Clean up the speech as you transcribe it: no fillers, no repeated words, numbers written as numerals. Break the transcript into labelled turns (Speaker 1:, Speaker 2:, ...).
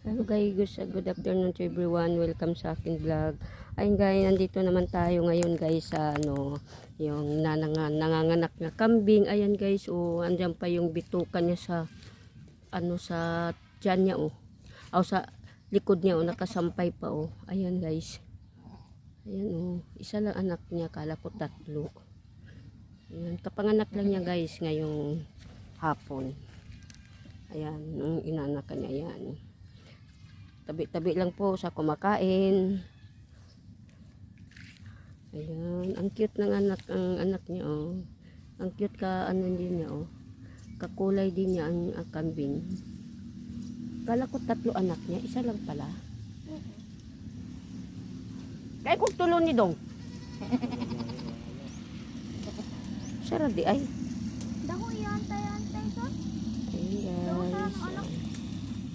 Speaker 1: Hello guys, good afternoon to everyone. Welcome sa akin vlog. Ayun guys, nandito naman tayo ngayon guys sa yung nanganganak na kambing. Ayan guys, andyan pa yung bitukan niya sa sa tiyan niya sa likod niya nakasampay pa Ayan guys. Ayan isa lang anak niya, kala ko 3. Ayan, kapanganak lang niya guys ngayong hapon. Ayan, nung inanakan niya yan. Tabi-tabi lang po sa kumakain. Ayan, ang cute ng anak niya Ang cute din niya Kakulay din niya ang kambing. Kala ko 3 anak niya, isa lang pala. Kaya kung tulo ni Dong. Sarap di ay.
Speaker 2: Dako yan, tayo, tayo.
Speaker 1: Ayan guys.